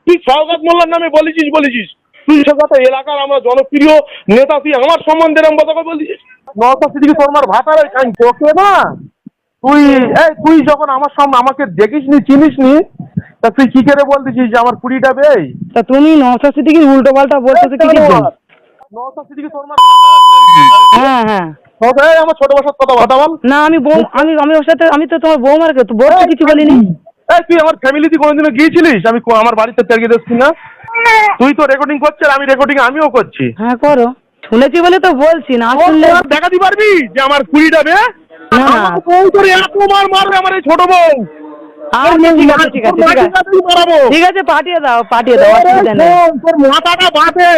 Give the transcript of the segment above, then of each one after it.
তুই সওগাত মোল্লার নামে বলেছিস তুই সেটা এলাকার আমার জনপ্রিয় নেতা, তুই আমার সম্বন্ধে এরকম কথা বলছিস? নওশাদ সিদ্দিকী তোর মার ভাতারে তোকে না, তুই যখন আমার সামনে আমাকে দেখিসনি চিনিসনি, তা তুই কি করে বলতেছিস যে আমার 20টা বেই? তা তুমি নওশাদ সিদ্দিকীর উল্টো পাল্টা বলতেছো কি কি? নওশাদ সিদ্দিকী তোর মার হ্যাঁ হ্যাঁ আমার ছোট বসার কথা বল না, আমি ওর সাথে, আমি তো তোমার বৌমার বলতে কিছু বলিনি। তুই আমার ফ্যামিলিতে কোনোদিনও গিয়েছিলিস? আমি আমার বাড়িতে তেরগে দেখছি না, তুই তো রেকর্ডিং করছিস, আমি রেকর্ডিং আমিও করছি। হ্যাঁ করো, শুনেছি বলে তো বলছি, না শুনলে দেখাতে পারবি যে আমার 20টা বে? না বউ তোর এত মারবে আমার এই ছোট বউ। আচ্ছা ঠিক আছে ঠিক আছে পাঠিয়ে দাও অসুবিধা নেই। তোর মাথাটা বাঁধে,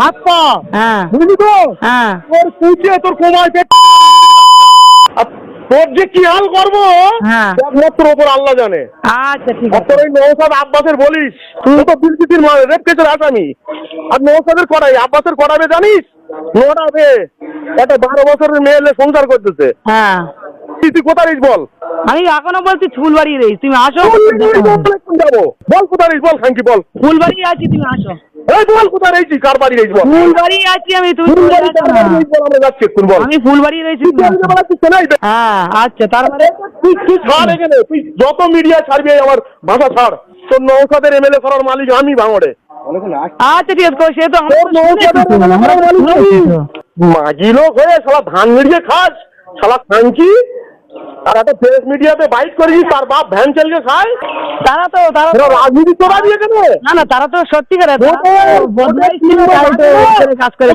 হাত পা, হ্যাঁ বুঝলি তো? হ্যাঁ তোর কুচে তোর কোমায় তোর যে কি হাল করবো হ্যাঁ একমাত্র ওপর আল্লাহ জানে। আচ্ছা ঠিক আছে। তোর ওই নওশাদ আব্বাসের বলিস, তুই তো বিলকিসের রেপ কেসের আসামি, আর নওশাদের করাই আব্বাসের করাবে জানিস? নড়াবে একটা 12 বছরের মেয়ে এলে সংসার করতেছে। হ্যাঁ তুই কোথায় রইস বল? আমি এখনো বলছি ফুলবাড়ি রইস, তুমি আসো। যাবো বল কোথায় রইস বল, খাঙ্কি বল। ফুলবাড়ি আছি, তুমি আসো। এই বল কোথায় রইছি, কার বাড়ি রইস বল? ফুলবাড়ি আছি আমি, তুমি আমরা যাচ্ছি একটু বল। আমি ফুলবাড়ি রয়েছি। হ্যাঁ আচ্ছা, তারপরে তুই ছাড় এখানে, তুই যত মিডিয়া ছাড়বি আমার ভাষা ছাড়। তোর নওশাদের এমএলএ করার মালিক আমি ভাঙড়ে। আচ্ছা ঠিক আছে, সে তো মাঝি লোক হয়ে শালা ধান মিডিয়া খাস, শালা খাঙ্কি। আর একটা প্রেস মিডিয়াতে বাইট করেছিস, তার বাপ ভ্যান চালিয়ে খায়। তারা রাজনীতি তোরা দিয়ে কেন? না তারা তো সত্যি করে কাজ করে।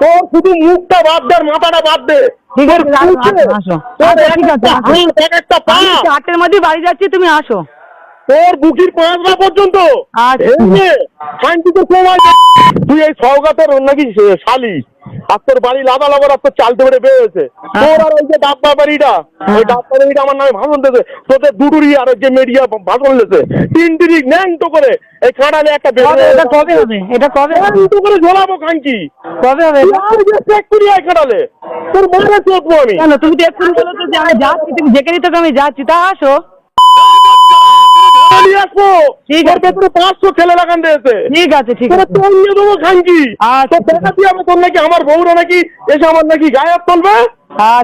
তোর শুধু মুখটা বাদ দে, মাথাটা বাদ দে। ঠিক আছে আসো, ঠিক আছে 8টার মধ্যে বাড়ি যাচ্ছি, তুমি আসো। তোর বুকির 5টা পর্যন্ত তুই এই সওগাতের নাকি শালি, আর তোর বাড়ি লাদা লগর, আর তোর চালতে বেড়ে বেড়েছে তোর। আর ওই যে ডাব্বা বাড়িটা, ওই ডাব্বা বাড়িটা আমার নামে ভাষণ দিয়েছে, তোদের দুটুরি আর যে মিডিয়া ভাষণ দিয়েছে 3 ন্যাংটো করে এই কাঁড়ালে একটা এটা কবে হবে? এটা কবে করে ঝোলাবো খাঙ্কি, কবে হবে? কাঁড়ালে তোর মনে চোখবো আমি। কেন তুমি তো এক্ষুনি বলো তো যে আমি যাচ্ছি, তুমি যেখানে তো আমি যাচ্ছি, তা আসো। ঠিক আছে, 500 ছেলে লাগান দিয়েছে। ঠিক আছে ঠিক আছে দেবো খাঙ্কি। আচ্ছা তোর নাকি আমার বউরা নাকি এসে আমার নাকি গায়ে হাত তুলবে।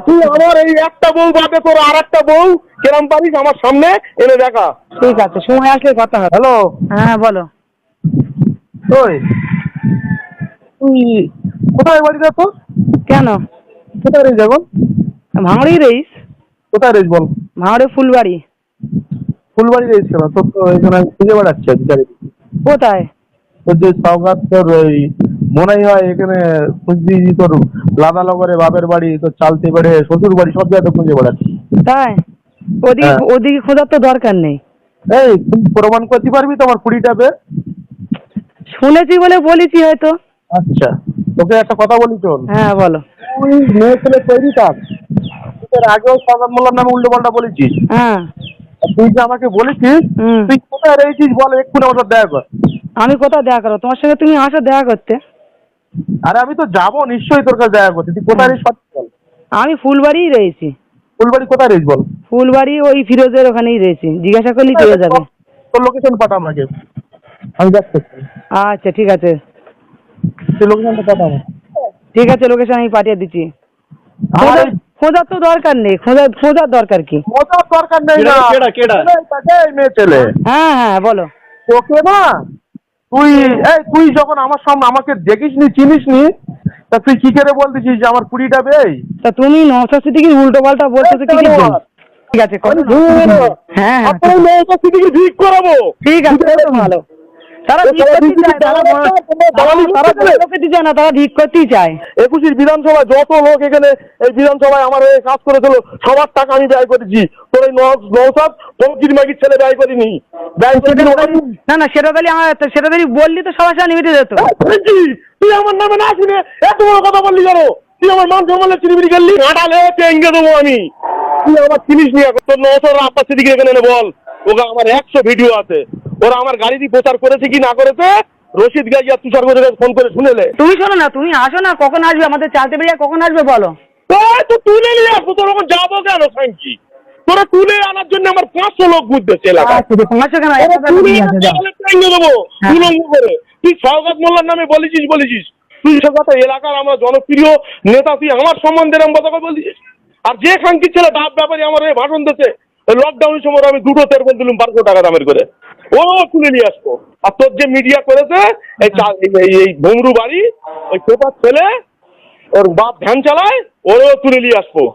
তুই আমার এই একটা বউ বাদে তোর আর একটা বউ কেরম পারিস আমার সামনে এনে দেখা। ঠিক আছে, সময় আসলে কথা হবে। হ্যালো, হ্যাঁ বলো। তুই কোথায় বাড়ি যাচ্ছ? কেন কোথায় রইস এখন? ভাঙড়ি রইস। কোথায় রইস বল? ভাঙড়ে ফুলবাড়ি। ফুলবাড়ি রইস কেন? তোর তো এখানে খুঁজে বেড়াচ্ছে কোথায়? তোর যে সওগাত, তোর ওই মনে হয় এখানে খুঁজবি তোর লাদা লগরে বাপের বাড়ি, তোর চালতে বেড়ে শ্বশুর বাড়ি, সব জায়গায় খুঁজে বেড়াচ্ছি। তাই ওদিকে খোঁজার তো দরকার নেই। এই তুই প্রমাণ করতে পারবি তো আমার 20টা বে? শুনেছি বলে বলেছি হয়তো। আচ্ছা, তোকে একটা কথা বলি চল। হ্যাঁ বলো। তুই মেয়ে ছেলে তৈরি থাক, তোর আগেও সওগাত মোল্লার নামে উল্টো পাল্টা বলেছিস। হ্যাঁ তুই যে আমাকে বলেছিস তুই কোথায় রয়েছিস বল, এক্ষুনি আমার সাথে দেখা কর। আমি কোথায় দেখা করো? তোমার সঙ্গে তুমি আসো দেখা করতে। আরে আমি তো যাবো নিশ্চয়ই তোর কাছে দেখা করতে, তুই কোথায় রয়েছিস বল। আমি ফুলবাড়িই রয়েছি। ফুলবাড়ি কোথায় রয়েছিস বল? ফুলবাড়ি ওই ফিরোজের ওখানেই রয়েছি, জিজ্ঞাসা করলেই পেয়ে যাবে। তোর লোকেশন পাঠা আমাকে, আমি যাচ্ছি। আচ্ছা ঠিক আছে, তুই লোকেশনটা পাঠা আমাকে। ঠিক আছে লোকেশন আমি পাঠিয়ে দিচ্ছি। খোঁজার তো দরকার নেই, খোঁজার দরকার কি? খোঁজার দরকার নেই না। মেয়ে ছেলে। হ্যাঁ হ্যাঁ বলো। তোকে না, তুই যখন আমার সামনে আমাকে দেখিসনি চিনিসনি, তা তুই কি করে বলতেছিস যে আমার 20টা বেই? তা তুমি নওশাদ সিদ্দিকীর উল্টো পাল্টা বলতেছো কি? ঠিক আছে হ্যাঁ হ্যাঁ ঠিক করাবো। ঠিক আছে ভালো। তারা ঠিক করতে চায়, তারা ঠিক করতেই চায়। 21 বিধানসভায় যত লোক এখানে এই বিধানসভায় আমার হয়ে কাজ করেছিল সবার টাকা আমি ব্যয় করেছি। তোর এই নওশাদ ফকির মাগির ছেলে ব্যয় করিনি। না না, সেটা তাহলে বললি তো সবার সাথে নিমিটে যেত। তুই আমার নামে না শুনে এত বড় কথা বললি কেন? তুই আমার মান সম্মানের চিনিমিনি গেলি, ঘাটালে টেঙ্গে দেবো আমি। তুই আমার চিনিস নি এখন। তোর নওশাদ আব্বাস সিদ্দিকী এখানে এনে বল, ওকে আমার 100 ভিডিও আছে, ওরা আমার গাড়ি দিয়ে প্রচার করেছে কি না করেছে রশিদ গাজী আর তুষার করে ফোন করে শুনেলে। তুমি শোনো না, তুমি আসো না, কখন আসবে আমাদের চালতে বেরিয়ে, কখন আসবে বলো? তো তুলে নিয়ে আসবো, তোর ওখানে যাবো কেন খাঙ্কি? তোরা তুলে আনার জন্য আমার 500 লোক বুঝতেছে এলাকায়। আচ্ছা, 500 কেন, তোরা 1000 তুলে ঠিক আছে, আনতে যাও। গেলে ভেঙে দেবো হ্যাঁ। উলঙ্গ করে। তুই শওকত মোল্লার নামে বলেছিস তুই সে কথা এলাকার আমরা জনপ্রিয় নেতা, তুই আমার সম্বন্ধে এরকম কথা বলছিস। আর যে খানকি ছেলে ডাব ব্যাপারে আমার এই ভাষণ দিচ্ছে, লকডাউনের সময় আমি 2টো তেরপন দিলাম 1200 টাকা দামের করে, ও তুলে নিয়ে আসবো। আর তোর যে মিডিয়া করেছে এই ভুমরু বাড়ি, ওই ছোটার ছেলে, ওর বাপ ভ্যান চালায়, ওরও তুলে নিয়ে আসবো।